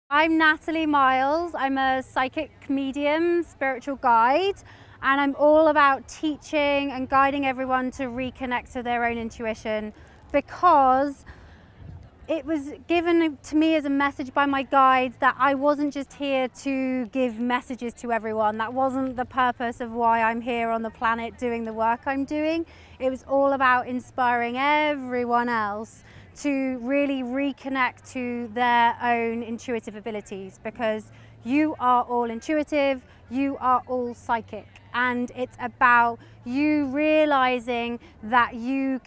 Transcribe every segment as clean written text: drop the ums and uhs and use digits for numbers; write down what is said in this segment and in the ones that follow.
I'm Natalie Miles. I'm a psychic medium, spiritual guide, and I'm all about teaching and guiding everyone to reconnect to their own intuition, because it was given to me as a message by my guides that I wasn't just here to give messages to everyone. That wasn't the purpose of why I'm here on the planet doing the work I'm doing. It was all about inspiring everyone else to really reconnect to their own intuitive abilities, because you are all intuitive, you are all psychic, and it's about you realizing that you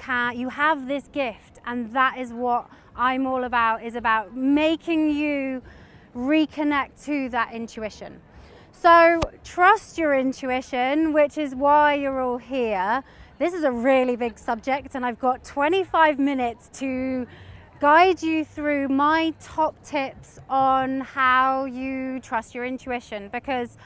have this gift, and that is what I'm all about, is about making you reconnect to that intuition. So trust your intuition, which is why you're all here. This is a really big subject, and I've got 25 minutes to guide you through my top tips on how you trust your intuition, because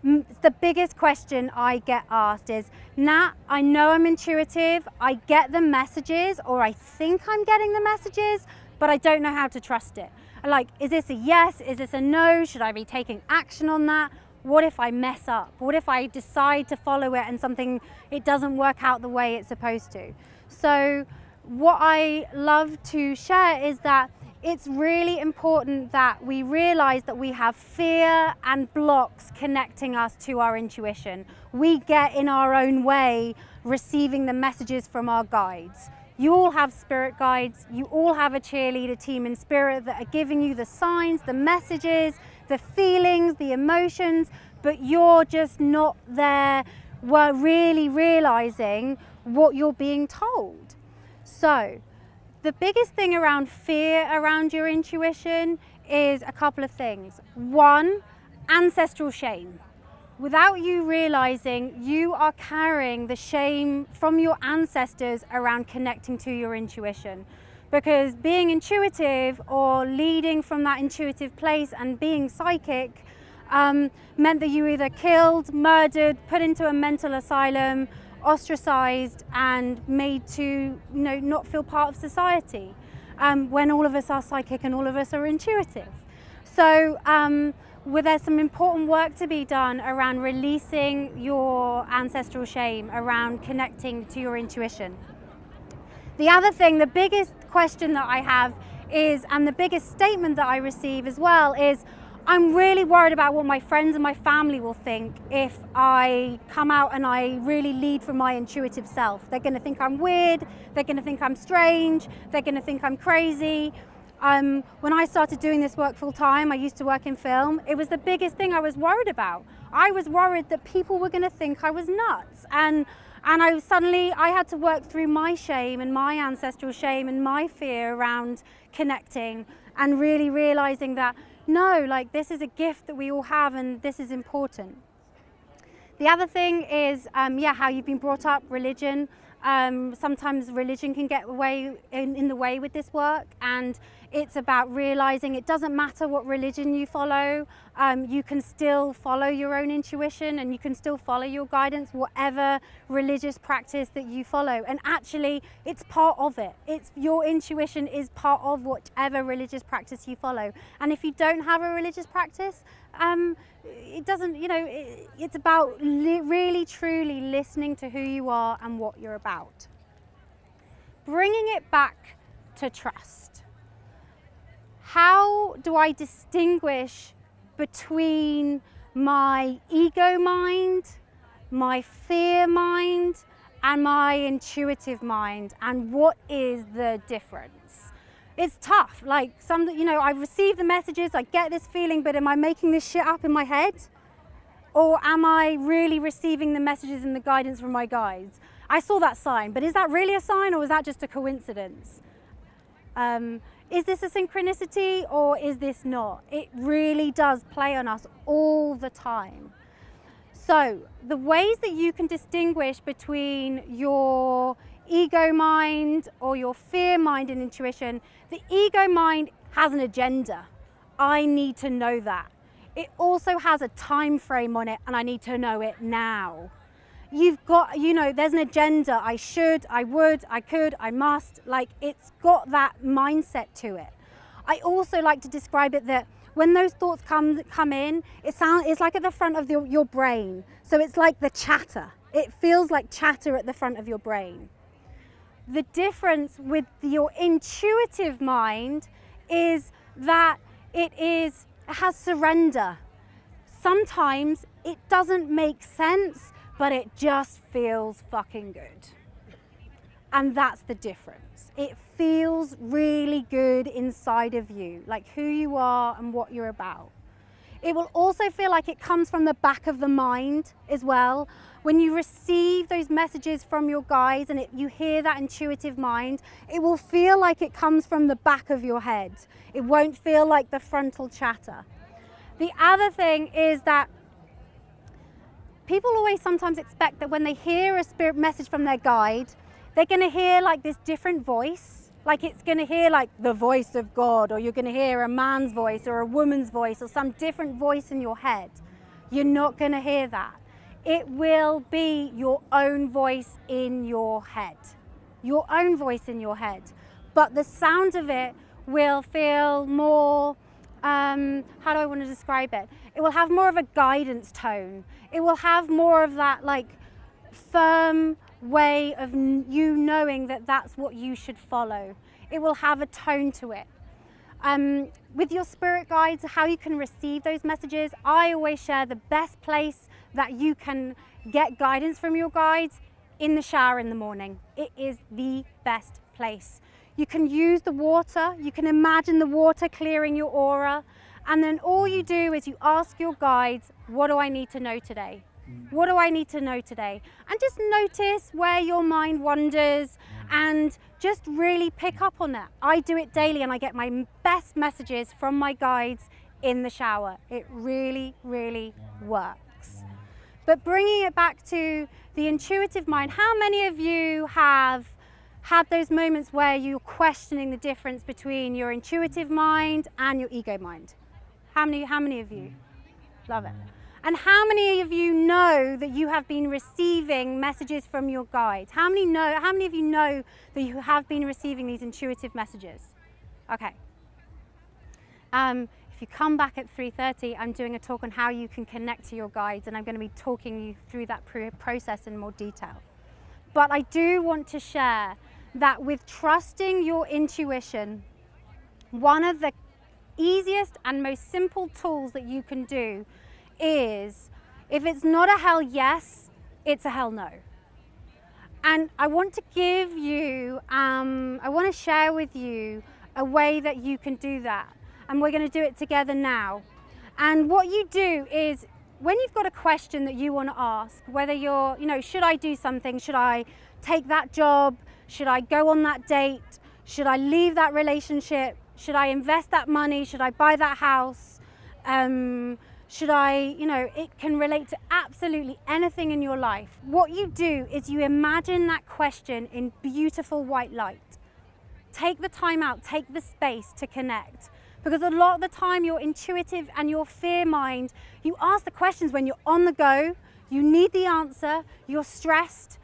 the biggest question I get asked is, Nat, I know I'm intuitive, I get the messages, or I think I'm getting the messages, but I don't know how to trust it. Like, is this a yes? Is this a no? Should I be taking action on that? What if I mess up? What if I decide to follow it and it doesn't work out the way it's supposed to? So what I love to share is that it's really important that we realize that we have fear and blocks connecting us to our intuition. We get in our own way receiving the messages from our guides. You all have spirit guides, you all have a cheerleader team in spirit that are giving you the signs, the messages, the feelings, the emotions, but you're just not there really realizing what you're being told. So the biggest thing around fear around your intuition is a couple of things. One, ancestral shame. Without you realizing, you are carrying the shame from your ancestors around connecting to your intuition. Because being intuitive or leading from that intuitive place and being psychic meant that you were either killed, murdered, put into a mental asylum, ostracized, and made to not feel part of society, when all of us are psychic and all of us are intuitive. So there's some important work to be done around releasing your ancestral shame, around connecting to your intuition. The other thing, the biggest question that I have is, and the biggest statement that I receive as well, is I'm really worried about what my friends and my family will think if I come out and I really lead from my intuitive self. They're going to think I'm weird, they're going to think I'm strange, they're going to think I'm crazy. When I started doing this work full time, I used to work in film, it was the biggest thing I was worried about. I was worried that people were going to think I was nuts. And I had to work through my shame and my ancestral shame and my fear around connecting, and really realizing that no, like, this is a gift that we all have, and this is important. The other thing is, how you've been brought up, religion. Sometimes religion can get in the way with this work, and it's about realizing it doesn't matter what religion you follow. You can still follow your own intuition, and you can still follow your guidance, whatever religious practice that you follow. And actually, it's part of it. Your intuition is part of whatever religious practice you follow. And if you don't have a religious practice, it doesn't, it's about really truly listening to who you are and what you're about. Bringing it back to trust. How do I distinguish between my ego mind, my fear mind, and my intuitive mind, and what is the difference? It's tough. Like, I receive the messages, I get this feeling, but am I making this shit up in my head? Or am I really receiving the messages and the guidance from my guides? I saw that sign, but is that really a sign, or is that just a coincidence? Is this a synchronicity, or is this not? It really does play on us all the time. So the ways that you can distinguish between your ego mind or your fear mind and intuition, the ego mind has an agenda. I need to know that. It also has a time frame on it, and I need to know it now. You've got, there's an agenda. I should, I would, I could, I must. Like, it's got that mindset to it. I also like to describe it that when those thoughts come in, it's like at the front of your brain. So it's like the chatter. It feels like chatter at the front of your brain. The difference with your intuitive mind is that it has surrender. Sometimes it doesn't make sense, but it just feels fucking good. And that's the difference. It feels really good inside of you, like who you are and what you're about. It will also feel like it comes from the back of the mind as well. When you receive those messages from your guides and you hear that intuitive mind, it will feel like it comes from the back of your head. It won't feel like the frontal chatter. The other thing is that people always sometimes expect that when they hear a spirit message from their guide, they're going to hear like this different voice, like it's going to hear like the voice of God, or you're going to hear a man's voice or a woman's voice or some different voice in your head. You're not going to hear that. It will be your own voice in your head, your own voice in your head. But the sound of it will feel more, how do I want to describe it? It will have more of a guidance tone. It will have more of that like firm way of you knowing that that's what you should follow. It will have a tone to it. With your spirit guides, how you can receive those messages, I always share the best place that you can get guidance from your guides in the shower in the morning. It is the best place. You can use the water, you can imagine the water clearing your aura, and then all you do is you ask your guides, what do I need to know today? What do I need to know today? And just notice where your mind wanders and just really pick up on that. I do it daily and I get my best messages from my guides in the shower. It really, really works. But bringing it back to the intuitive mind, how many of you have had those moments where you're questioning the difference between your intuitive mind and your ego mind? How many of you? Love it. And how many of you know that you have been receiving messages from your guides? How many of you know that you have been receiving these intuitive messages? Okay. If you come back at 3:30, I'm doing a talk on how you can connect to your guides, and I'm going to be talking you through that process in more detail. But I do want to share that with trusting your intuition, one of the easiest and most simple tools that you can do is, if it's not a hell yes, it's a hell no. And I want to give you, I want to share with you a way that you can do that. And we're going to do it together now. And what you do is, when you've got a question that you want to ask, whether you're, should I do something? Should I take that job? Should I go on that date? Should I leave that relationship? Should I invest that money? Should I buy that house? Should I, it can relate to absolutely anything in your life. What you do is you imagine that question in beautiful white light. Take the time out, take the space to connect. Because a lot of the time your intuitive and your fear mind, you ask the questions when you're on the go, you need the answer, you're stressed,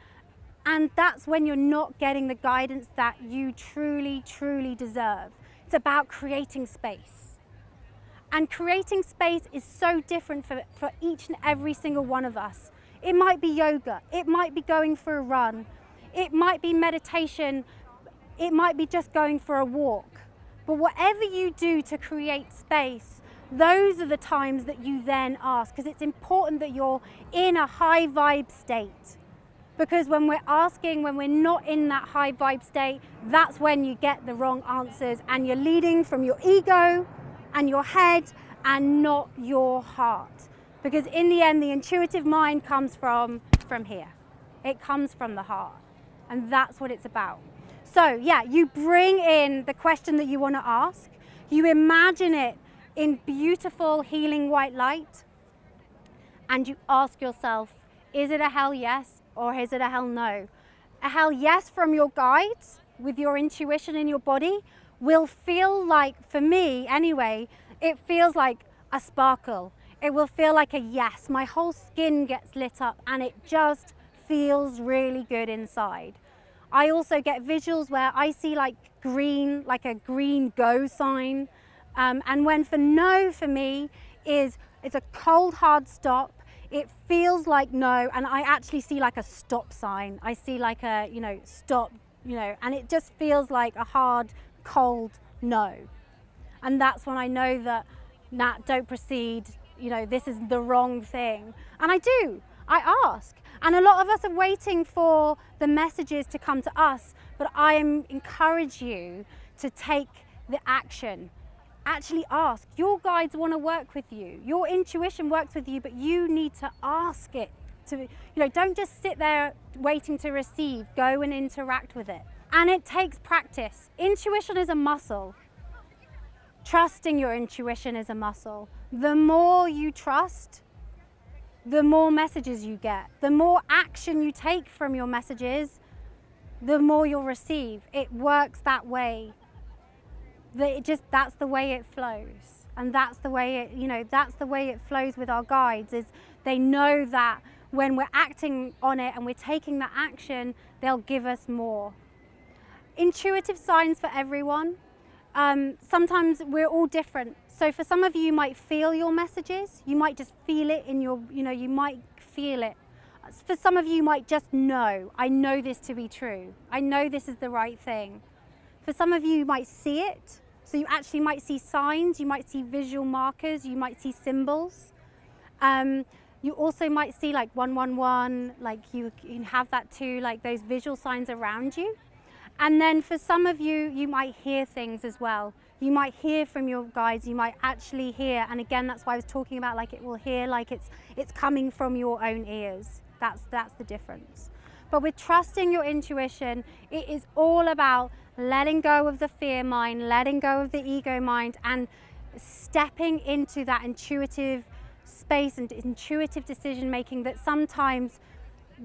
and that's when you're not getting the guidance that you truly, truly deserve. It's about creating space. And creating space is so different for each and every single one of us. It might be yoga, it might be going for a run, it might be meditation, it might be just going for a walk. But whatever you do to create space, those are the times that you then ask, because it's important that you're in a high vibe state. Because when we're asking, when we're not in that high vibe state, that's when you get the wrong answers and you're leading from your ego and your head and not your heart. Because in the end, the intuitive mind comes from here. It comes from the heart. And that's what it's about. So yeah, you bring in the question that you want to ask. You imagine it in beautiful healing white light. And you ask yourself, is it a hell yes or is it a hell no? A hell yes from your guides with your intuition in your body will feel like, for me anyway, it feels like a sparkle. It will feel like a yes. My whole skin gets lit up and it just feels really good inside. I also get visuals where I see like a green go sign, And when for no for me is, it's a cold, hard stop. It feels like no, and I actually see like a stop sign. I see like a, stop, and it just feels like a hard, cold no. And that's when I know that, Nat, don't proceed, this is the wrong thing. And I ask. And a lot of us are waiting for the messages to come to us, but I encourage you to take the action. Actually ask. Your guides want to work with you. Your intuition works with you, but you need to ask it. Don't just sit there waiting to receive. Go and interact with it. And it takes practice. Intuition is a muscle. Trusting your intuition is a muscle. The more you trust, the more messages you get. The more action you take from your messages, the more you'll receive. It works that way. That's the way it flows. And that's the way it flows with our guides, is they know that when we're acting on it and we're taking that action, they'll give us more. Intuitive signs for everyone. Sometimes we're all different. So for some of you, you might feel your messages. You might just feel it in your, you might feel it. For some of you, you might just know, I know this to be true. I know this is the right thing. For some of you, you might see it. So you actually might see signs, you might see visual markers, you might see symbols. You also might see like 111, like you can have that too, like those visual signs around you. And then for some of you, you might hear things as well. You might hear from your guides, you might actually hear, and again, that's why I was talking about like it will hear like it's coming from your own ears. That's the difference. But with trusting your intuition, it is all about letting go of the fear mind, letting go of the ego mind, and stepping into that intuitive space and intuitive decision making that sometimes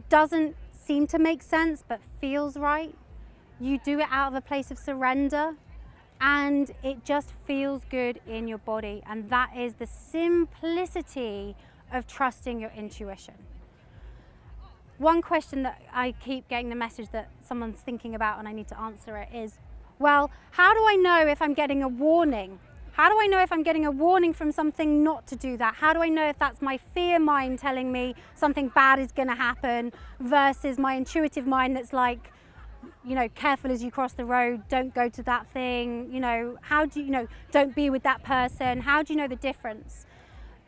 doesn't seem to make sense but feels right. You do it out of a place of surrender, and it just feels good in your body. And that is the simplicity of trusting your intuition. One question that I keep getting the message that someone's thinking about and I need to answer it is, well, how do I know if I'm getting a warning? How do I know if I'm getting a warning from something not to do that? How do I know if that's my fear mind telling me something bad is going to happen versus my intuitive mind that's like, careful as you cross the road, don't go to that thing, how do you know, don't be with that person? How do you know the difference?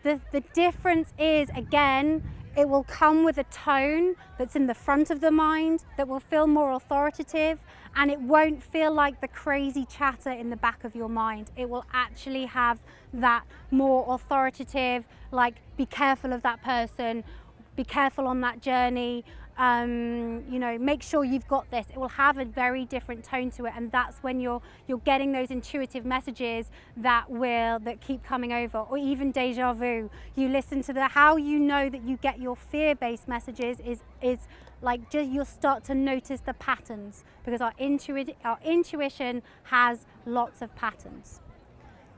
The difference is, again, it will come with a tone that's in the front of the mind that will feel more authoritative, and it won't feel like the crazy chatter in the back of your mind. It will actually have that more authoritative, like, be careful of that person, be careful on that journey, make sure you've got this. It will have a very different tone to it, and that's when you're getting those intuitive messages that keep coming over, or even deja vu. You listen to how you know that you get your fear-based messages is like you'll start to notice the patterns, because our intuition has lots of patterns.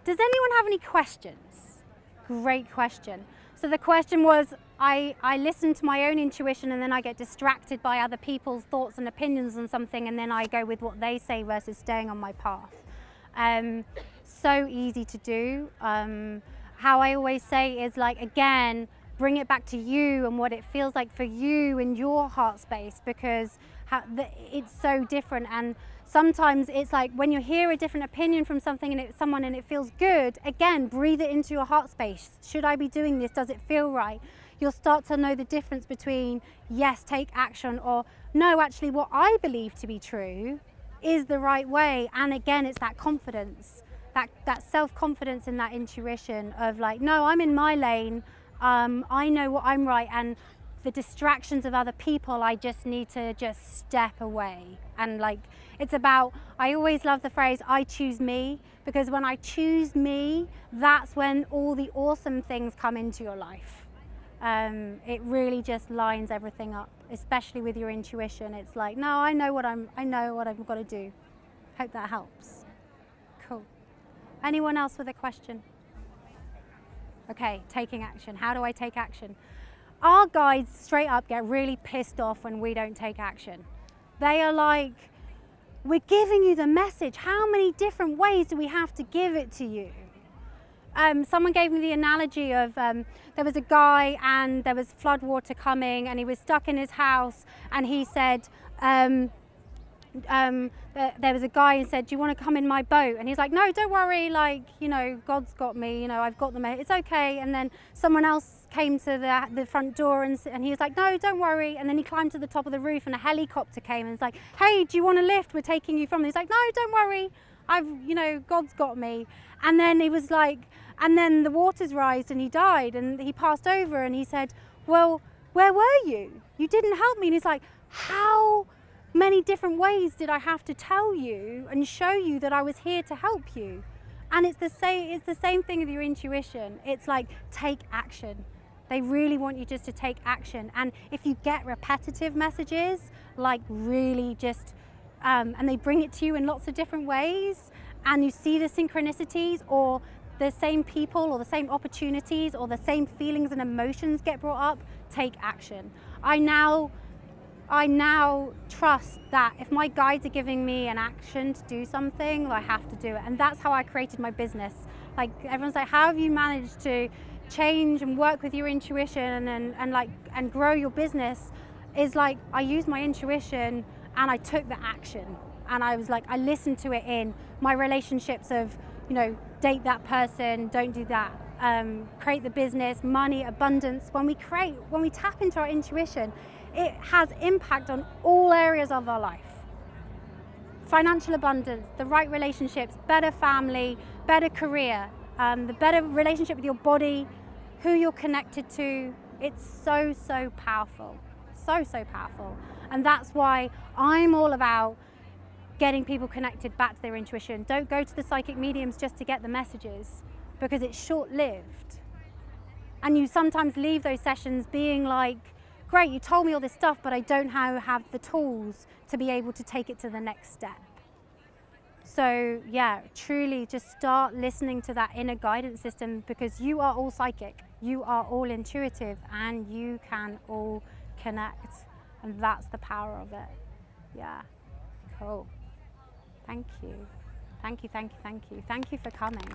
Does anyone have any questions? Great question. So the question was, I listen to my own intuition and then I get distracted by other people's thoughts and opinions on something, and then I go with what they say versus staying on my path. So easy to do. How I always say is, like, again, bring it back to you and what it feels like for you in your heart space, because it's so different. And sometimes it's like when you hear a different opinion from someone and it feels good, again, breathe it into your heart space. Should I be doing this? Does it feel right? You'll start to know the difference between, yes, take action, or no, actually what I believe to be true is the right way. And again, it's that confidence, that self-confidence in that intuition of like, no, I'm in my lane. I know what I'm right, and the distractions of other people, I just need to just step away. And like, it's about, I always love the phrase, I choose me, because when I choose me, that's when all the awesome things come into your life. It really just lines everything up, especially with your intuition. It's like, no, I know what I've got to do. Hope that helps. Cool. Anyone else with a question? Okay, taking action. How do I take action? Our guides straight up get really pissed off when we don't take action. They are like, we're giving you the message. How many different ways do we have to give it to you? someone gave me the analogy of there was a guy and there was flood water coming and he was stuck in his house, and he said, there was a guy and said, do you want to come in my boat? And he's like, no, don't worry, like, you know, God's got me, you know, I've got them, it's okay. And then someone else came to the front door and he was like, no, don't worry. And then he climbed to the top of the roof and a helicopter came and it's like, hey, do you want a lift? We're taking you from there. He's like, no, don't worry, you know, God's got me. And then he was like, and then the waters rised and he died and he passed over and he said, well, where were you? You didn't help me. And he's like, how many different ways did I have to tell you and show you that I was here to help you? And it's the same thing with your intuition. It's like, take action. They really want you just to take action. And if you get repetitive messages, like really just, and they bring it to you in lots of different ways, and you see the synchronicities or the same people or the same opportunities or the same feelings and emotions get brought up, take action. I now trust that if my guides are giving me an action to do something, I have to do it. And that's how I created my business. Like, everyone's like, how have you managed to change and work with your intuition and grow your business? Is like, I used my intuition and I took the action. And I was like, I listened to it in my relationships of, you know, date that person, don't do that. Create the business, money, abundance. When we tap into our intuition, it has impact on all areas of our life. Financial abundance, the right relationships, better family, better career, the better relationship with your body, who you're connected to. It's so, so powerful. So, so powerful. And that's why I'm all about getting people connected back to their intuition. Don't go to the psychic mediums just to get the messages, because it's short-lived. And you sometimes leave those sessions being like, great, you told me all this stuff, but I don't have the tools to be able to take it to the next step. So yeah, truly just start listening to that inner guidance system, because you are all psychic, you are all intuitive, and you can all connect. And that's the power of it. Yeah, cool. Thank you. Thank you, thank you, thank you. Thank you for coming.